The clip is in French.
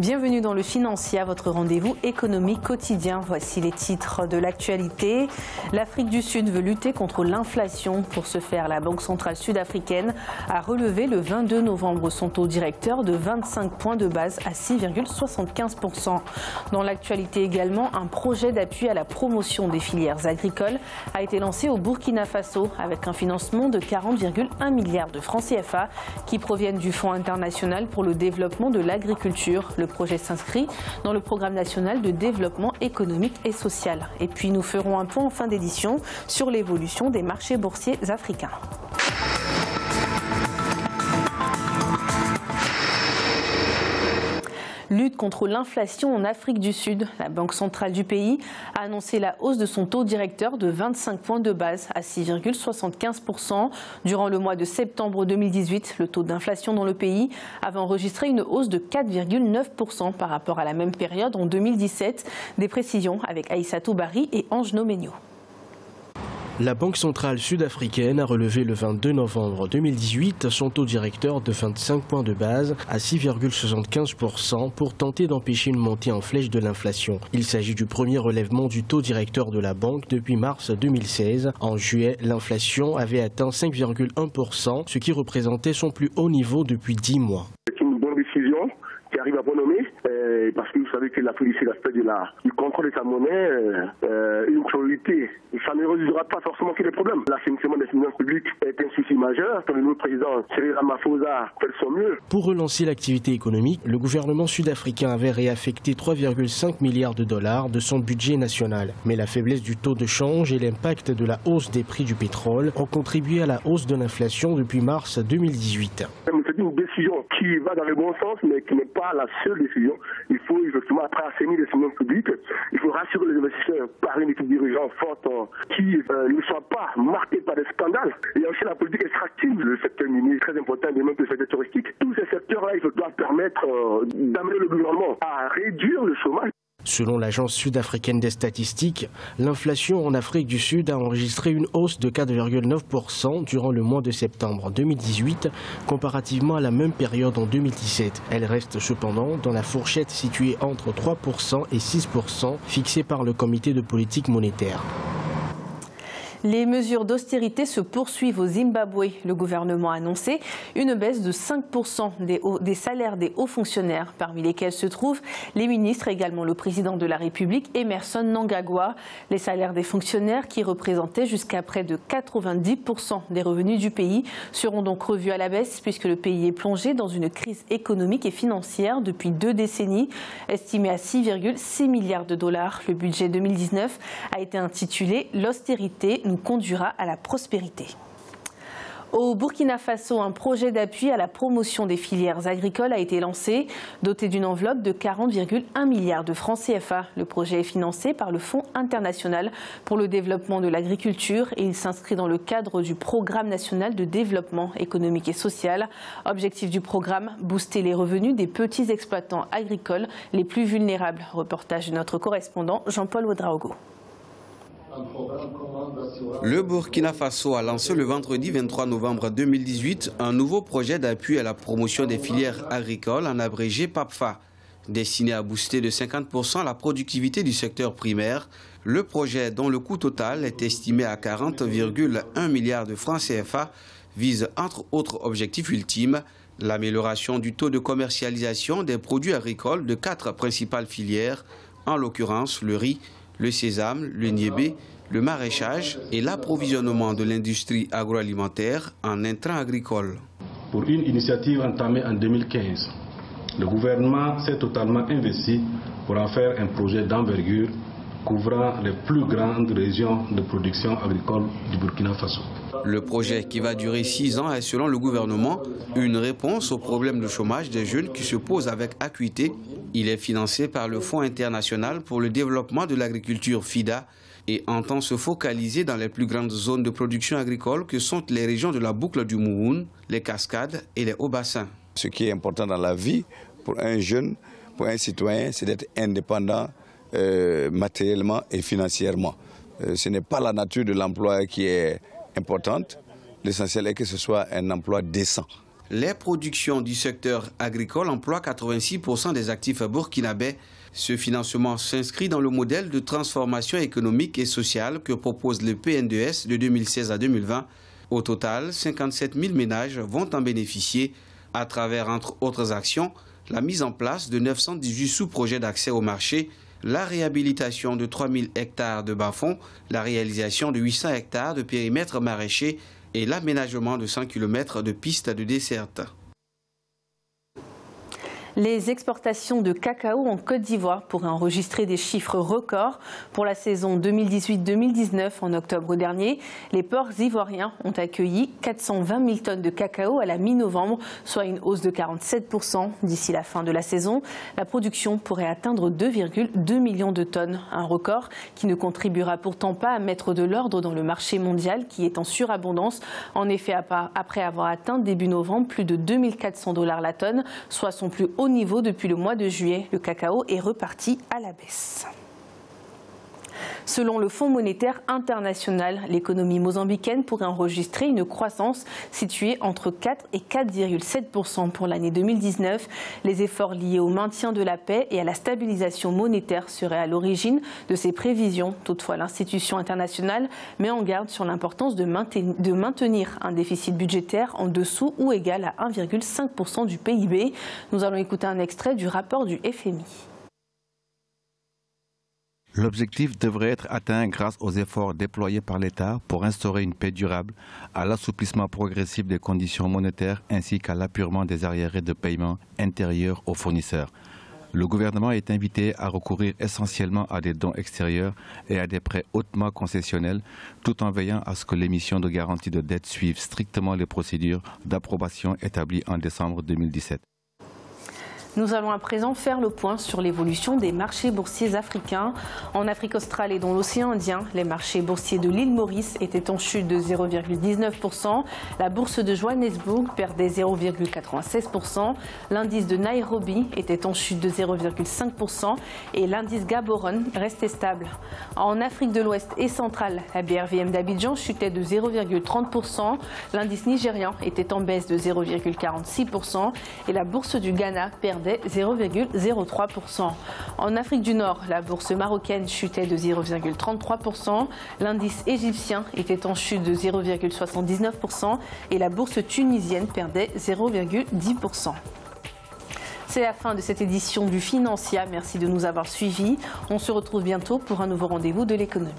Bienvenue dans le Financier, votre rendez-vous économique quotidien. Voici les titres de l'actualité. L'Afrique du Sud veut lutter contre l'inflation. Pour ce faire, la Banque centrale sud-africaine a relevé le 22 novembre son taux directeur de 25 points de base à 6,75%. Dans l'actualité également, un projet d'appui à la promotion des filières agricoles a été lancé au Burkina Faso avec un financement de 40,1 milliards de francs CFA qui proviennent du Fonds international pour le développement de l'agriculture. Le projet s'inscrit dans le programme national de développement économique et social. Et puis nous ferons un point en fin d'édition sur l'évolution des marchés boursiers africains. Lutte contre l'inflation en Afrique du Sud. La Banque centrale du pays a annoncé la hausse de son taux directeur de 25 points de base à 6,75%. Durant le mois de septembre 2018, le taux d'inflation dans le pays avait enregistré une hausse de 4,9% par rapport à la même période en 2017. Des précisions avec Aïssatou Bari et Ange Nomenio. La Banque centrale sud-africaine a relevé le 22 novembre 2018 son taux directeur de 25 points de base à 6,75% pour tenter d'empêcher une montée en flèche de l'inflation. Il s'agit du premier relèvement du taux directeur de la banque depuis mars 2016. En juillet, l'inflation avait atteint 5,1%, ce qui représentait son plus haut niveau depuis 10 mois. C'est une bonne décision qui arrive à bon moment, parce que vous savez que l'Afrique, c'est l'aspect du contrôle de sa monnaie, une priorité. Ça ne résoudra pas forcément tous les problèmes. L'assainissement des finances publiques est un souci majeur. Le nouveau président Cyril Ramaphosa fait de son mieux. Pour relancer l'activité économique, le gouvernement sud-africain avait réaffecté 3,5 milliards de dollars de son budget national. Mais la faiblesse du taux de change et l'impact de la hausse des prix du pétrole ont contribué à la hausse de l'inflation depuis mars 2018. C'est une décision qui va dans le bon sens, mais qui n'est pas la seule décision. Il faut effectivement, après assainir les finances publiques, il faut rassurer les investisseurs par une équipe dirigeante forte qui ne soit pas marquée par des scandales. Il y a aussi la politique extractive, le secteur minier, très important, et même le secteur touristique. Tous ces secteurs-là, ils doivent permettre d'amener le gouvernement à réduire le chômage. Selon l'Agence sud-africaine des statistiques, l'inflation en Afrique du Sud a enregistré une hausse de 4,9% durant le mois de septembre 2018, comparativement à la même période en 2017. Elle reste cependant dans la fourchette située entre 3% et 6% fixée par le Comité de politique monétaire. Les mesures d'austérité se poursuivent au Zimbabwe. Le gouvernement a annoncé une baisse de 5% des salaires des hauts fonctionnaires, parmi lesquels se trouvent les ministres et également le président de la République, Emmerson Mnangagwa. Les salaires des fonctionnaires, qui représentaient jusqu'à près de 90% des revenus du pays, seront donc revus à la baisse puisque le pays est plongé dans une crise économique et financière depuis 2 décennies, estimée à 6,6 milliards de dollars. Le budget 2019 a été intitulé « L'austérité nous conduira à la prospérité ». Au Burkina Faso, un projet d'appui à la promotion des filières agricoles a été lancé, doté d'une enveloppe de 40,1 milliards de francs CFA. Le projet est financé par le Fonds international pour le développement de l'agriculture et il s'inscrit dans le cadre du Programme national de développement économique et social. Objectif du programme, booster les revenus des petits exploitants agricoles les plus vulnérables. Reportage de notre correspondant Jean-Paul Ouedraogo. Le Burkina Faso a lancé le vendredi 23 novembre 2018 un nouveau projet d'appui à la promotion des filières agricoles, en abrégé PAPFA. Destiné à booster de 50% la productivité du secteur primaire, le projet, dont le coût total est estimé à 40,1 milliards de francs CFA, vise entre autres objectifs ultimes l'amélioration du taux de commercialisation des produits agricoles de 4 principales filières, en l'occurrence le riz, le sésame, le niébé, le maraîchage et l'approvisionnement de l'industrie agroalimentaire en intrants agricoles. Pour une initiative entamée en 2015, le gouvernement s'est totalement investi pour en faire un projet d'envergure couvrant les plus grandes régions de production agricole du Burkina Faso. Le projet, qui va durer 6 ans, est selon le gouvernement une réponse au problème de chômage des jeunes qui se pose avec acuité. Il est financé par le Fonds international pour le développement de l'agriculture FIDA et entend se focaliser dans les plus grandes zones de production agricole que sont les régions de la boucle du Mouhoun, les Cascades et les Hauts-Bassins. Ce qui est important dans la vie pour un jeune, pour un citoyen, c'est d'être indépendant matériellement et financièrement. Ce n'est pas la nature de l'emploi qui est importante. L'essentiel est que ce soit un emploi décent. Les productions du secteur agricole emploient 86% des actifs burkinabés. Ce financement s'inscrit dans le modèle de transformation économique et sociale que propose le PNDS de 2016 à 2020. Au total, 57 000 ménages vont en bénéficier à travers, entre autres actions, la mise en place de 918 sous-projets d'accès au marché, la réhabilitation de 3 000 hectares de bas-fonds, la réalisation de 800 hectares de périmètres maraîchers et l'aménagement de 100 km de pistes de desserte. Les exportations de cacao en Côte d'Ivoire pourraient enregistrer des chiffres records. Pour la saison 2018-2019, en octobre dernier, les ports ivoiriens ont accueilli 420 000 tonnes de cacao à la mi-novembre, soit une hausse de 47%. D'ici la fin de la saison, la production pourrait atteindre 2,2 millions de tonnes, un record qui ne contribuera pourtant pas à mettre de l'ordre dans le marché mondial qui est en surabondance. En effet, après avoir atteint début novembre plus de 2 400 $ la tonne, soit son plus haut niveau depuis le mois de juillet, le cacao est reparti à la baisse. Selon le Fonds monétaire international, l'économie mozambicaine pourrait enregistrer une croissance située entre 4 et 4,7% pour l'année 2019. Les efforts liés au maintien de la paix et à la stabilisation monétaire seraient à l'origine de ces prévisions. Toutefois, l'institution internationale met en garde sur l'importance de maintenir un déficit budgétaire en dessous ou égal à 1,5% du PIB. Nous allons écouter un extrait du rapport du FMI. L'objectif devrait être atteint grâce aux efforts déployés par l'État pour instaurer une paix durable, à l'assouplissement progressif des conditions monétaires ainsi qu'à l'apurement des arriérés de paiement intérieurs aux fournisseurs. Le gouvernement est invité à recourir essentiellement à des dons extérieurs et à des prêts hautement concessionnels, tout en veillant à ce que l'émission de garantie de dette suive strictement les procédures d'approbation établies en décembre 2017. Nous allons à présent faire le point sur l'évolution des marchés boursiers africains. En Afrique australe et dans l'océan Indien, les marchés boursiers de l'île Maurice étaient en chute de 0,19%. La bourse de Johannesburg perdait 0,96%. L'indice de Nairobi était en chute de 0,5% et l'indice Gaborone restait stable. En Afrique de l'Ouest et centrale, la BRVM d'Abidjan chutait de 0,30%. L'indice nigérian était en baisse de 0,46% et la bourse du Ghana perdait 0,03%. En Afrique du Nord, la bourse marocaine chutait de 0,33%. L'indice égyptien était en chute de 0,79% et la bourse tunisienne perdait 0,10%. C'est la fin de cette édition du Financia. Merci de nous avoir suivis. On se retrouve bientôt pour un nouveau rendez-vous de l'économie.